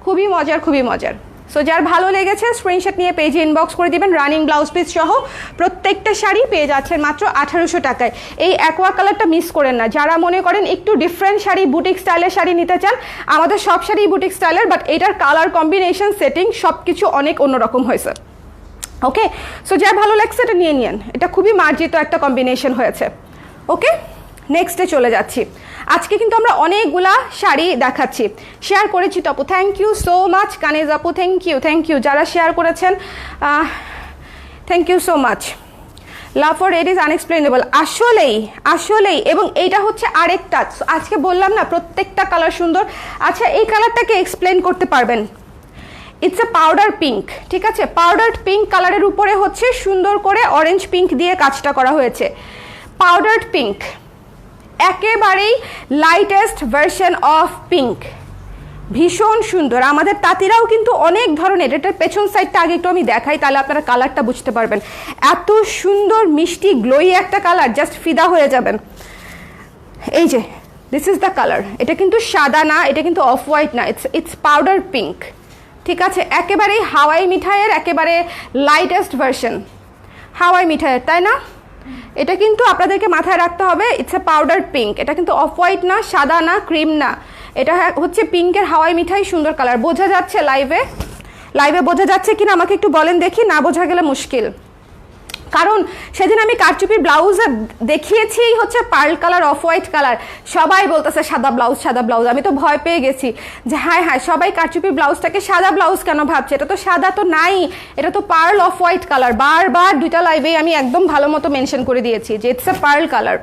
খুবই মজার, খুবই মজার। সো যার ভালো লেগেছে স্ক্রিনশট নিয়ে পেজে ইনবক্স করে দিবেন। রানিং ব্লাউজ পিস সহ প্রত্যেকটা শাড়ি পেয়ে যাচ্ছেন মাত্র 1800 টাকায়। এই অ্যাকোয়া কালারটা মিস করেন না। যারা মনে করেন একটু ডিফারেন্ট শাড়ি, বুটিক স্টাইলের শাড়ি নিতে চান, আমাদের সব শাড়ি বুটিক স্টাইলের, বাট এটার কালার কম্বিনেশন, সেটিং সব কিছু অনেক অন্যরকম হয়েছে। ওকে, সো যার ভালো লাগছে এটা নিয়ে নিন, এটা খুবই মার্জিত একটা কম্বিনেশন হয়েছে। ওকে, নেক্সটে চলে যাচ্ছি। আজকে কিন্তু আমরা অনেকগুলা শাড়ি দেখাচ্ছি, শেয়ার করেছি তো আপু, thank you so much Kaniz আপু, থ্যাংক ইউ যারা শেয়ার করেছেন, thank you so much. Love for it is unexplainable, আসলেই আসলেই। এবং এইটা হচ্ছে আরেকটা, আজকে বললাম না প্রত্যেকটা কালার সুন্দর। আচ্ছা এই কালারটাকে এক্সপ্লেন করতে পারবেন? ইটস এ পাউডার পিঙ্ক, ঠিক আছে, পাউডার পিঙ্ক কালারের উপরে হচ্ছে সুন্দর করে অরেঞ্জ পিঙ্ক দিয়ে কাজটা করা হয়েছে। পাউডার পিঙ্ক, একেবারেই লাইটেস্ট ভার্সন অফ পিঙ্ক, ভীষণ সুন্দর। আমাদের তাঁতিরাও কিন্তু অনেক ধরনের, এটার পেছন সাইডটা আগে একটু আমি দেখাই, তাহলে আপনারা কালারটা বুঝতে পারবেন। এত সুন্দর মিষ্টি গ্লোই একটা কালার, জাস্ট ফিদা হয়ে যাবেন। এই যে দিস ইজ দ্য কালার, এটা কিন্তু সাদা না, এটা কিন্তু অফ হোয়াইট না, ইটস পাউডার পিঙ্ক, ঠিক আছে, একেবারেই হাওয়াই মিঠাইয়ের একেবারে লাইটেস্ট ভার্সন, হাওয়াই মিঠাইয়ের, তাই না? এটা কিন্তু আপনাদেরকে মাথায় রাখতে হবে, ইটস এ পাউডার পিঙ্ক, এটা কিন্তু অফ হোয়াইট না, সাদা না, ক্রিম না, এটা হচ্ছে পিঙ্কের হাওয়াই মিঠাই, সুন্দর কালার। বোঝা যাচ্ছে লাইভে বোঝা যাচ্ছে কিনা আমাকে একটু বলেন দেখি, না বোঝা গেলে মুশকিল। কারণ সেদিন আমি কারচুপির ব্লাউজে দেখিয়েছি হচ্ছে pearl colour, off white colour, সবাই বলতেছে সাদা ব্লাউজ সাদা ব্লাউজ। আমি তো ভয় পেয়ে গেছি যে হ্যাঁ সবাই কারচুপির ব্লাউজটাকে সাদা ব্লাউজ কেন ভাবছে, এটা তো সাদা তো নাই, এটা তো পার্ল অফ হোয়াইট কালার। বারবার দুইটা লাইভেই আমি একদম ভালো মতো মেনশন করে দিয়েছি যে ইটস এ পার্ল কালার,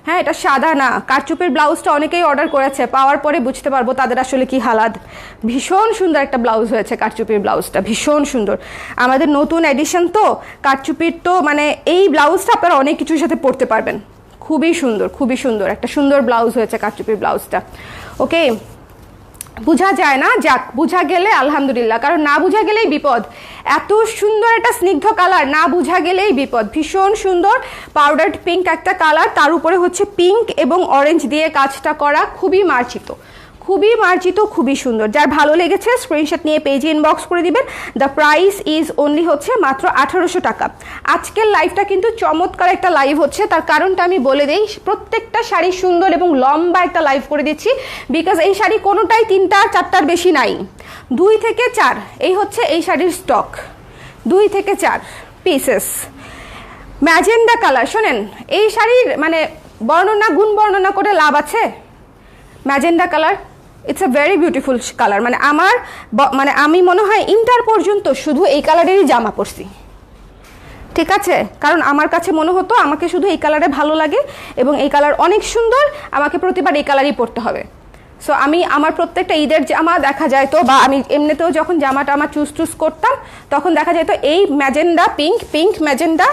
হ্যাঁ এটা সাদা না। কারচুপির ব্লাউজটা অনেকেই অর্ডার করেছে, পাওয়ার পরে বুঝতে পারবো তাদের আসলে কি হালাত। ভীষণ সুন্দর একটা ব্লাউজ হয়েছে কারচুপির ব্লাউজটা, ভীষণ সুন্দর। আমাদের নতুন এডিশন তো কারচুপির, তো মানে এই ব্লাউজটা আপনারা অনেক কিছুর সাথে পরতে পারবেন। খুবই সুন্দর, খুবই সুন্দর একটা সুন্দর ব্লাউজ হয়েছে কারচুপির ব্লাউজটা। ওকে, বোঝা যায় না, যাক বোঝা গেলে আলহামদুলিল্লাহ, কারণ না বোঝা গেলেই বিপদ। এত সুন্দর একটা স্নিগ্ধ কালার, না বোঝা গেলেই বিপদ। ভীষণ সুন্দর পাউডার পিঙ্ক একটা কালার, তার উপরে হচ্ছে পিঙ্ক এবং অরেঞ্জ দিয়ে কাজটা করা, খুবই মার্জিত, খুবই মার্জিত, খুবই সুন্দর। যার ভালো লেগেছে স্ক্রিনশট নিয়ে পেজে ইনবক্স করে দিবেন। দ্য প্রাইস ইজ অনলি হচ্ছে মাত্র 1800 টাকা। আজকের লাইভটা কিন্তু চমৎকার একটা লাইভ হচ্ছে, তার কারণটা আমি বলে দিই। প্রত্যেকটা শাড়ি সুন্দর এবং লম্বা একটা লাইভ করে দিচ্ছি, বিকজ এই শাড়ি কোনোটাই 3টা 4টার বেশি নাই, 2 থেকে 4 এই হচ্ছে এই শাড়ির স্টক, 2 থেকে 4 পিসেস। ম্যাজেন্ডা কালার, শোনেন এই শাড়ির মানে বর্ণনা, গুণ বর্ণনা করে লাভ আছে। Magenta colour, it's a very beautiful colour. মানে আমি মনে হয় ইন্টার পর্যন্ত শুধু এই কালারেরই জামা পরছি, ঠিক আছে? কারণ আমার কাছে মনে হতো আমাকে শুধু এই কালারে ভালো লাগে এবং এই কালার অনেক সুন্দর, আমাকে প্রতিবার এই কালারই পরতে হবে। সো আমি আমার প্রত্যেকটা ঈদের জামা দেখা যায় তো, বা আমি এমনিতেও যখন জামাটা আমার চুজ করতাম তখন দেখা যায় তো এই ম্যাজেন্ডা পিঙ্ক ম্যাজেন্ডা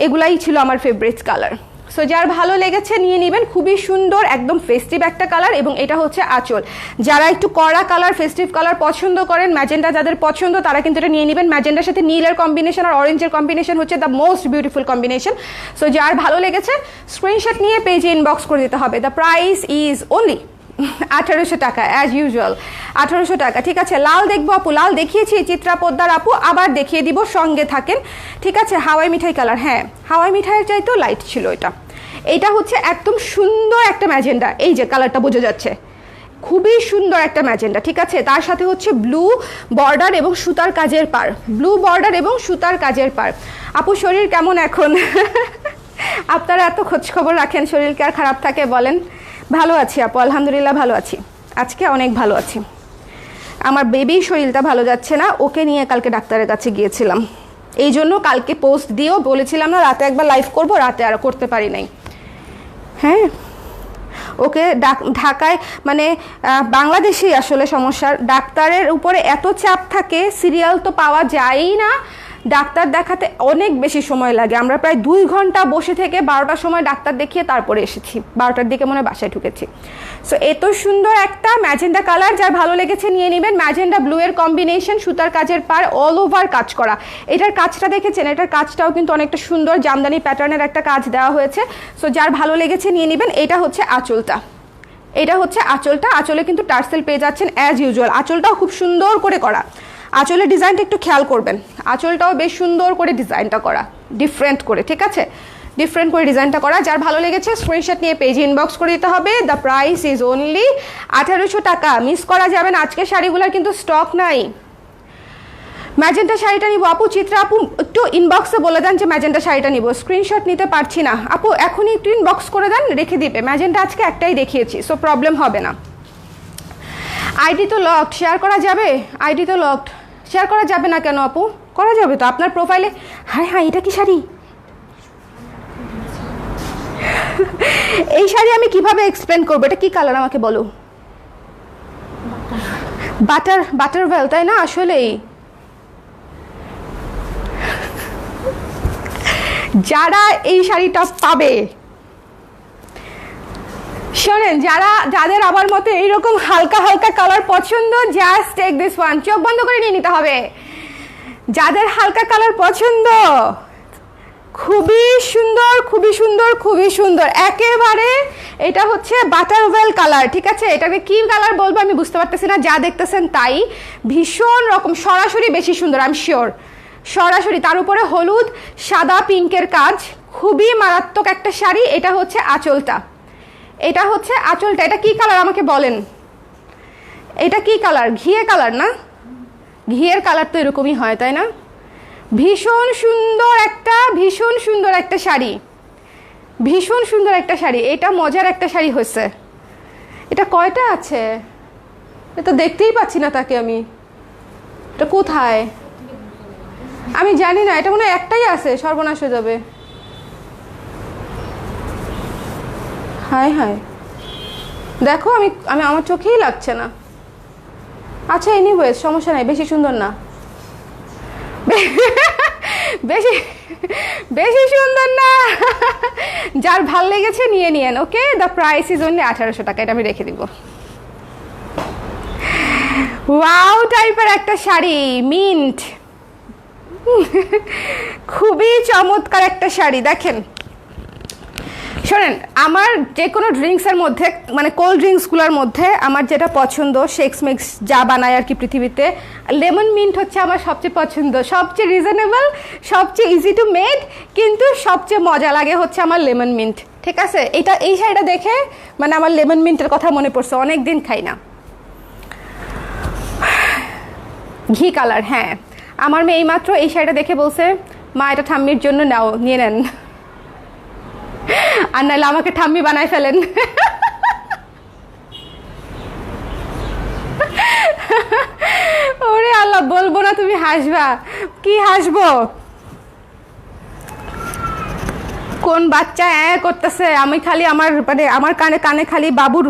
এগুলাই ছিল আমার ফেভারিট কালার। সো যার ভালো লেগেছে নিয়ে নেবেন, খুবই সুন্দর একদম ফেস্টিভ একটা কালার। এবং এটা হচ্ছে আঁচল, যারা একটু কড়া কালার ফেস্টিভ কালার পছন্দ করেন, ম্যাজেন্ডা যাদের পছন্দ তারা কিন্তু এটা নিয়ে নেবেন। ম্যাজেন্ডার সাথে নীলের কম্বিনেশন আর অরেঞ্জের কম্বিনেশন হচ্ছে the most beautiful combination. So যার ভালো লেগেছে স্ক্রিনশট নিয়ে পেজে ইনবক্স করে দিতে হবে। দ্য প্রাইস ইজ অনলি 1800 টাকা, অ্যাজ ইউজুয়াল 1800 টাকা, ঠিক আছে? লাল দেখবো আপু, লাল দেখিয়েছি চিত্রা পোদ্দার আপু, আবার দেখিয়ে দিব, সঙ্গে থাকেন, ঠিক আছে? হাওয়াই মিঠাই কালার, হ্যাঁ হাওয়াই মিঠাইয়ের চাইতেও লাইট ছিল এটা। এইটা হচ্ছে একদম সুন্দর একটা ম্যাজেন্ডা, এই যে কালারটা বোঝা যাচ্ছে, খুবই সুন্দর একটা ম্যাজেন্ডা, ঠিক আছে? তার সাথে হচ্ছে ব্লু বর্ডার এবং সুতার কাজের পার, ব্লু বর্ডার এবং সুতার কাজের পার। আপু শরীর কেমন এখন? আপনারা এত খোঁজখবর রাখেন, শরীর কি আর খারাপ থাকে বলেন? ভালো আছি আপু, আলহামদুলিল্লাহ ভালো আছি, আজকে অনেক ভালো আছি। আমার বেবির শরীরটা ভালো যাচ্ছে না, ওকে নিয়ে কালকে ডাক্তারের কাছে গিয়েছিলাম, এই জন্য কালকে পোস্ট দিয়েও বলেছিলাম না রাতে একবার লাইভ করব, রাতে আর করতে পারি নাই। হ্যাঁ, ওকে ঢাকায় মানে বাংলাদেশেই আসলে সমস্যার, ডাক্তারের উপরে এত চাপ থাকে, সিরিয়াল তো পাওয়া যায়ই না, ডাক্তার দেখাতে অনেক বেশি সময় লাগে। আমরা প্রায় 2 ঘন্টা বসে থেকে 12টার সময় ডাক্তার দেখিয়ে তারপরে এসেছি, 12টার দিকে মনে হয় বাসায় ঢুকেছি। সো এত সুন্দর একটা ম্যাজেন্ডা কালার, যার ভালো লেগেছে নিয়ে নেবেন। ম্যাজেন্ডা ব্লু এর কম্বিনেশন, সুতার কাজের পার, অল ওভার কাজ করা। এটার কাজটা দেখেছেন, এটার কাজটাও কিন্তু অনেকটা সুন্দর, জামদানি প্যাটার্নের একটা কাজ দেওয়া হয়েছে। সো যার ভালো লেগেছে নিয়ে নেবেন। এটা হচ্ছে আঁচলটা, এটা হচ্ছে আঁচলটা, আঁচলে কিন্তু টার্সেল পেয়ে যাচ্ছেন অ্যাজ ইউজুয়াল। আঁচলটাও খুব সুন্দর করে করা, আঁচলের ডিজাইনটা একটু খেয়াল করবেন, আঁচলটাও বেশ সুন্দর করে ডিজাইনটা করা, ডিফারেন্ট করে, ঠিক আছে? ডিফারেন্ট করে ডিজাইনটা করা। যার ভালো লেগেছে স্ক্রিনশট নিয়ে পেজে ইনবক্স করে দিতে হবে। দ্য প্রাইস ইজ অনলি 1800 টাকা, মিস করা যাবে না। আজকের শাড়িগুলোর কিন্তু স্টক নাই। ম্যাজেন্টা শাড়িটা নিব আপু, চিত্রা আপু একটু ইনবক্সে বলে দেন যে ম্যাজেন্টা শাড়িটা নিব, স্ক্রিনশট নিতে পারছি না আপু, এখনই একটু ইনবক্স করে দেন, রেখে দিবে। ম্যাজেন্টা আজকে একটাই দেখিয়েছি, সো প্রবলেম হবে না। আইডি তো লকড, শেয়ার করা যাবে? আইডি তো লকড, শেয়ার করা যাবে না কেন আপু? করা যাবে তো আপনার প্রোফাইলে। হাই হাই, এটা কি শাড়ি? এই শাড়ি আমি কিভাবে এক্সপ্লেন করবো? এটা কি কালার আমাকে বলো? বাটার ভেল, তাই না? আসলেই যারা এই শাড়িটা পাবে, শোনেন, যাদের আমার মতে এইরকম হালকা হালকা কালার পছন্দ, জাস্ট টেক দিস ওয়ান, চোখ বন্ধ করে নিয়ে নিতে হবে। যাদের হালকা কালার পছন্দ, খুবই সুন্দর, খুবই সুন্দর, খুবই সুন্দর একেবারে। এটা হচ্ছে বাটার ওয়েল কালার, ঠিক আছে? এটাকে কি কালার বলবো আমি বুঝতে পারতেছি না, যা দেখতেছেন তাই। ভীষণ রকম সরাসরি বেশি সুন্দর, আই এম শিওর, সরাসরি। তার উপরে হলুদ সাদা পিঙ্কের কাজ, খুবই মারাত্মক একটা শাড়ি। এটা হচ্ছে আঁচলটা, এটা হচ্ছে আঁচলটা। এটা কি কালার আমাকে বলেন? এটা কি কালার? ঘিয়ে কালার না? ঘিয়ের কালার তো এরকমই হয়, তাই না? ভীষণ সুন্দর একটা, ভীষণ সুন্দর একটা শাড়ি, ভীষণ সুন্দর একটা শাড়ি। এটা মজার একটা শাড়ি হয়েছে। এটা কয়টা আছে? এটা দেখতেই পাচ্ছি না তাকে আমি, এটা কোথায় আমি জানি না। এটা মনে হয় একটাই আছে, সর্বনাশ হয়ে যাবে। হায় হায়, দেখো আমি আমার চোখেই লাগছে না। আচ্ছা এনিওয়েজ, সমস্যা নাই, বেশি সুন্দর না, বেশি বেশি সুন্দর না। যার ভাল লেগেছে নিয়ে নিয়েন, ওকে? দ্য প্রাইস ইজ অনলি 1800 টাকা। এটা আমি রেখে দিব। ওয়াও টাইপের একটা শাড়ি, মিন্ট, খুবই চমৎকার একটা শাড়ি। দেখেন, শোনেন, আমার যে কোনো ড্রিঙ্কসের মধ্যে, মানে কোল্ড ড্রিঙ্কসগুলোর মধ্যে আমার যেটা পছন্দ, শেক্স মিক্স যা বানায় আর কি পৃথিবীতে, লেমন মিন্ট হচ্ছে আমার সবচেয়ে পছন্দ। সবচেয়ে রিজনেবল, সবচেয়ে ইজি টু মেড, কিন্তু সবচেয়ে মজা লাগে হচ্ছে আমার লেমন মিন্ট। ঠিক আছে, এই শাড়িটা দেখে মানে আমার লেমন মিন্টের কথা মনে পড়ছে, অনেক দিন খাই না। ঘি কালার, হ্যাঁ, আমার মেয়ে এইমাত্র এই শাড়িটা দেখে বলছে, মা এটা ঠাম্মির জন্য নাও, নিয়ে নেন, আর নাহলে আমাকে ঠাম্মি বানায় ফেলেন। ওরে আল্লাহ, বলবো না তুমি হাসবা। কি হাসবো? কোন বাচ্চা করতেছে, আমি খালি আমার কানে কানে খালি বাবুর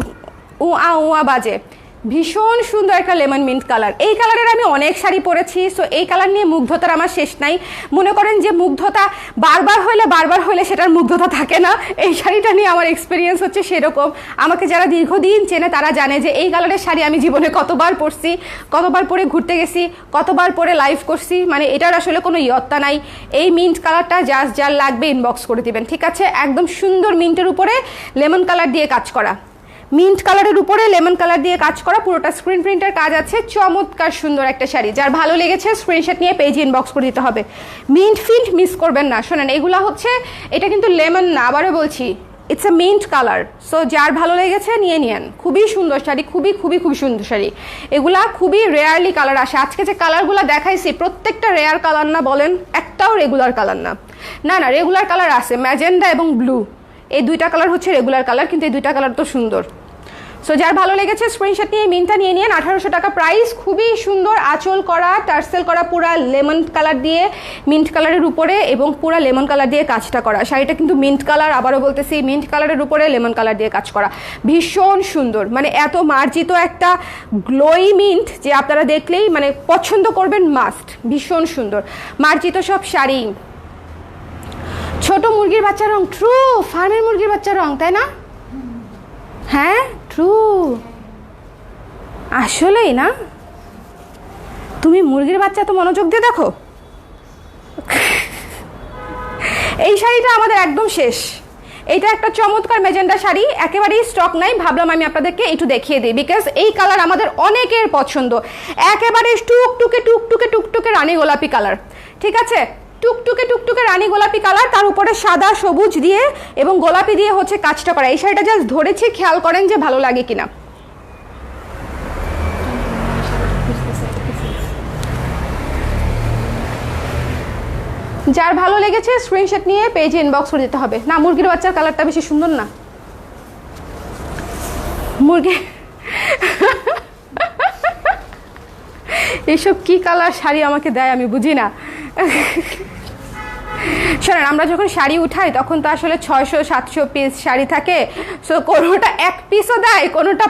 উয়া উয়া বাজে। ভীষণ সুন্দর একটা লেমন মিন্ট কালার। এই কালারের আমি অনেক শাড়ি পরেছি, সো এই কালার নিয়ে মুগ্ধতার আমার শেষ নাই। মনে করেন যে মুগ্ধতা বারবার হইলে সেটার মুগ্ধতা থাকে না। এই শাড়িটা নিয়ে আমার এক্সপিরিয়েন্স হচ্ছে সেরকম। আমাকে যারা দীর্ঘদিন চেনে তারা জানে যে এই কালারের শাড়ি আমি জীবনে কতবার পরছি, কতবার পরে ঘুরতে গেছি, কতবার পরে লাইভ করছি, মানে এটার আসলে কোনো ইয়ত্তা নাই। এই মিন্ট কালারটা জাস্ট যার লাগবে ইনবক্স করে দিবেন, ঠিক আছে? একদম সুন্দর মিন্টের উপরে লেমন কালার দিয়ে কাজ করা, মিন্ট কালারের উপরে লেমন কালার দিয়ে কাজ করা, পুরোটা স্ক্রিন প্রিন্টের কাজ আছে। চমৎকার সুন্দর একটা শাড়ি, যার ভালো লেগেছে স্ক্রিনশট নিয়ে পেজে ইনবক্স করে দিতে হবে। মিন্ট ফিন্ট মিস করবেন না। শোনেন, এগুলা হচ্ছে, এটা কিন্তু লেমন না, আবারও বলছি, it's a mint colour. So যার ভালো লেগেছে নিয়ে নিন। খুবই সুন্দর শাড়ি, খুবই খুবই খুবই সুন্দর শাড়ি। এগুলা খুবই রেয়ারলি কালার আসে। আজকে যে কালারগুলো দেখাইছি প্রত্যেকটা রেয়ার কালার না, বলেন একটাও রেগুলার কালার না। না, রেগুলার কালার আছে, ম্যাজেন্ডা এবং ব্লু, এই দুইটা কালার হচ্ছে রেগুলার কালার, কিন্তু এই দুইটা কালার তো সুন্দর। সো যার ভালো লেগেছে স্ক্রিনশট নিয়ে মিন্টটা নিয়ে নিন। 1800 টাকা প্রাইস। খুবই সুন্দর আঁচল করা, টার্সেল করা, পুরা লেমন কালার দিয়ে, মিন্ট কালারের উপরে এবং পুরা লেমন কালার দিয়ে কাজটা করা। শাড়িটা কিন্তু মিন্ট কালার, আবারও বলতেছি, মিন্ট কালারের উপরে লেমন কালার দিয়ে কাজ করা, ভীষণ সুন্দর। মানে এত মার্জিত একটা গ্লোই মিন্ট যে আপনারা দেখলেই মানে পছন্দ করবেন মাস্ট। ভীষণ সুন্দর মার্জিত সব শাড়ি। ছোট মুরগির বাচ্চা রং, ট্রু, ফার্মের মুরগির বাচ্চা রং, তাই না? হ্যাঁ, ট্রু, আসলেই না? তুমি মুরগির বাচ্চা তো মনোযোগ দিয়ে দেখো। এই শাড়িটা আমাদের একদম শেষ। এইটা একটা চমৎকার মেজেন্ডা শাড়ি, একেবারেই স্টক নাই। ভাবলাম আমি আপনাদেরকে একটু দেখিয়ে দিই, বিকজ এই কালার আমাদের অনেকের পছন্দ। একেবারে টুকটুকে টুকটুকে টুকটুকে রানী গোলাপি কালার, ঠিক আছে? টুকটুকে টুকটুকে রানী গোলাপি কালার, তার উপরে সাদা সবুজ দিয়ে এবং গোলাপি দিয়ে হচ্ছে কাজটা করা। এই শাড়িটা জাস্ট ধরেছি, খেয়াল করেন যে ভালো লাগে কিনা। যার ভালো লেগেছে স্ক্রিনশট নিয়ে পেজে ইনবক্স করে দিতে হবে। না, মুরগির বাচ্চার কালারটা বেশি সুন্দর না? মুরগি এইসব কি কালার শাড়ি আমাকে দেয় আমি বুঝি না। শোনেন, আমরা যখন শাড়ি উঠাই তখন তো আসলে 600-700 পিস শাড়ি থাকে। সো কোনোটা 1 পিসও দেয়, কোনোটা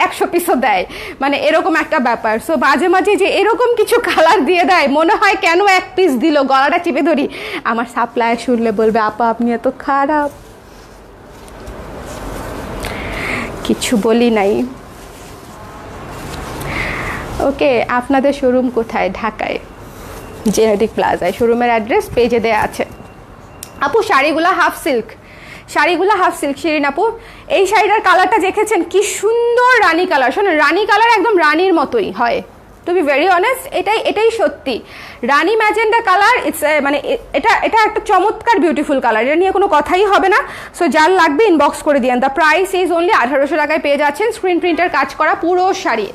100 পিসও দেয়, মানে এরকম একটা ব্যাপার। সো মাঝে মাঝে যে এরকম কিছু কালার দিয়ে দেয়, মনে হয় কেন 1 পিস দিল, গলাটা চিপে ধরি। আমার সাপ্লায়ার শুনলে বলবে, আপা আপনি এত খারাপ। কিছু বলি নাই। ওকে, আপনাদের শোরুম কোথায়? ঢাকায়, জেনেটিক প্লাজায়। শোরুমের অ্যাড্রেস পেজে দেওয়া আছে। আপু শাড়িগুলো হাফ সিল্ক, শাড়িগুলো হাফ সিল্ক। শিরিন আপু, এই শাড়িটার কালারটা দেখেছেন কি সুন্দর রানী কালার। শোনেন, রানী কালার একদম রানীর মতোই হয়, টু বি ভেরি অনেস্ট, এটাই সত্যি। রানী ম্যাজেন্ডা কালার, ইটস মানে এটা একটা চমৎকার বিউটিফুল কালার, এটা নিয়ে কোনো কথাই হবে না। সো যার লাগবে ইনবক্স করে দিন। দ্য প্রাইস ইজ অনলি 1800 টাকায় পেয়ে যাচ্ছেন স্ক্রিন প্রিন্টের কাজ করা পুরো শাড়ি।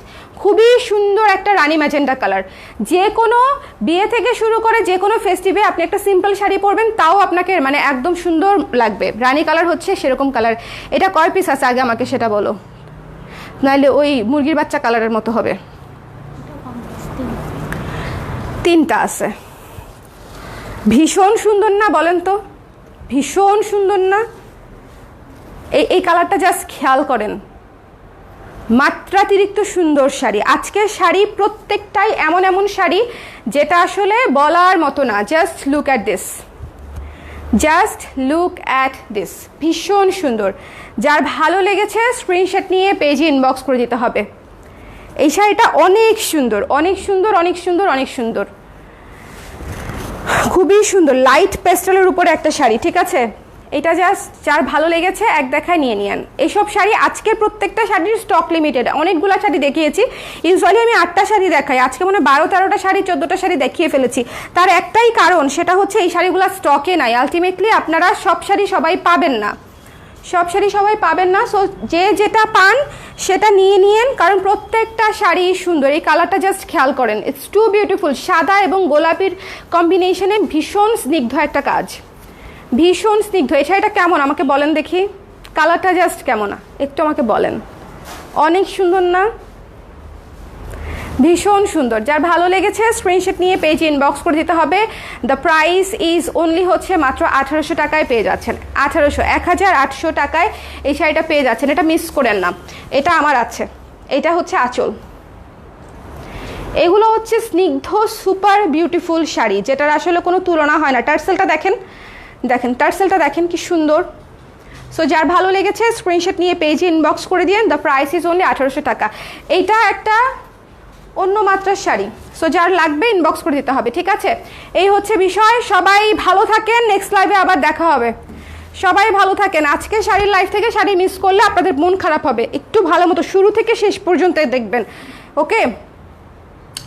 খুবই সুন্দর একটা রানী ম্যাজেন্ডা কালার। যে কোনো বিয়ে থেকে শুরু করে যে কোনো ফেস্টিভে আপনি একটা সিম্পল শাড়ি পরবেন, তাও আপনাকে মানে একদম সুন্দর লাগবে। রানী কালার হচ্ছে সেরকম কালার। এটা কয় পিস আছে আগে আমাকে সেটা বলো, নাহলে ওই মুরগির বাচ্চা কালারের মতো হবে। 3টা আছে। ভীষণ সুন্দর না বলেন তো? ভীষণ সুন্দর না? এই কালারটা জাস্ট খেয়াল করেন, মাত্রাতিরিক্ত সুন্দর শাড়ি। আজকের শাড়ি প্রত্যেকটাই এমন এমন শাড়ি যেটা আসলে বলার মতো না। Just look at this, just look at this, ভীষণ সুন্দর। যার ভালো লেগেছে স্ক্রিনশট নিয়ে পেজে ইনবক্স করে দিতে হবে। এই শাড়িটা অনেক সুন্দর, অনেক সুন্দর, অনেক সুন্দর, অনেক সুন্দর, খুবই সুন্দর। লাইট পেস্টেলের উপরে একটা শাড়ি, ঠিক আছে? এটা জাস্ট যার ভালো লেগেছে এক দেখায় নিয়ে নিয়েন। এইসব শাড়ি আজকে প্রত্যেকটা শাড়ির স্টক লিমিটেড। অনেকগুলো শাড়ি দেখিয়েছি, ইউজুয়ালি আমি 8টা শাড়ি দেখাই, আজকে মনে 12-13টা শাড়ি 14টা শাড়ি দেখিয়ে ফেলেছি। তার একটাই কারণ, সেটা হচ্ছে এই শাড়িগুলো স্টকে নাই। আলটিমেটলি আপনারা সব শাড়ি সবাই পাবেন না, সব শাড়ি সবাই পাবেন না। সো যে যেটা পান সেটা নিয়ে নিয়েন, কারণ প্রত্যেকটা শাড়ি সুন্দর। এই কালারটা জাস্ট খেয়াল করেন, ইটস টু বিউটিফুল। সাদা এবং গোলাপির কম্বিনেশনে ভীষণ স্নিগ্ধ একটা কাজ, ভীষণ স্নিগ্ধ। এই শাড়িটা কেমন আমাকে বলেন দেখি, কালারটা জাস্ট কেমন একটু আমাকে বলেন। অনেক সুন্দর না? ভীষণ সুন্দর। যার ভালো লেগেছে স্ক্রিনশট নিয়ে পেজে ইনবক্স করে দিতে হবে। দ্য প্রাইস ইজ অনলি হচ্ছে মাত্র 1800 টাকায় পেয়ে যাচ্ছেন। 1800 টাকায় এই শাড়িটা পেয়ে যাচ্ছেন, এটা মিস করেন না। এটা আমার আছে, এটা হচ্ছে আঁচল। এগুলো হচ্ছে স্নিগ্ধ সুপার বিউটিফুল শাড়ি, যেটার আসলে কোনো তুলনা হয় না। টার্সেলটা দেখেন, দেখেন টার্সেলটা দেখেন কি সুন্দর। সো যার ভালো লেগেছে স্ক্রিনশট নিয়ে পেজে ইনবক্স করে দিন। দ্য প্রাইস ইজ অনলি 1800 টাকা। এইটা একটা অন্য মাত্রার শাড়ি, সো যার লাগবে ইনবক্স করে দিতে হবে, ঠিক আছে? এই হচ্ছে বিষয়। সবাই ভালো থাকেন, নেক্সট লাইভে আবার দেখা হবে। সবাই ভালো থাকেন। আজকে শাড়ির লাইভ থেকে শাড়ি মিস করলে আপনাদের মন খারাপ হবে। একটু ভালো মতো শুরু থেকে শেষ পর্যন্ত দেখবেন, ওকে?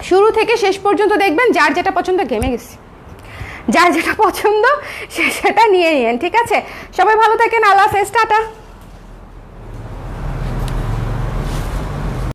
শুরু থেকে শেষ পর্যন্ত দেখবেন। যার যেটা পছন্দ, ঘেমে গেছি, যার যেটা পছন্দ সেটা নিয়ে নিন, ঠিক আছে? সবাই ভালো থাকেন। আল্লাহ হাফেজ, টাটা।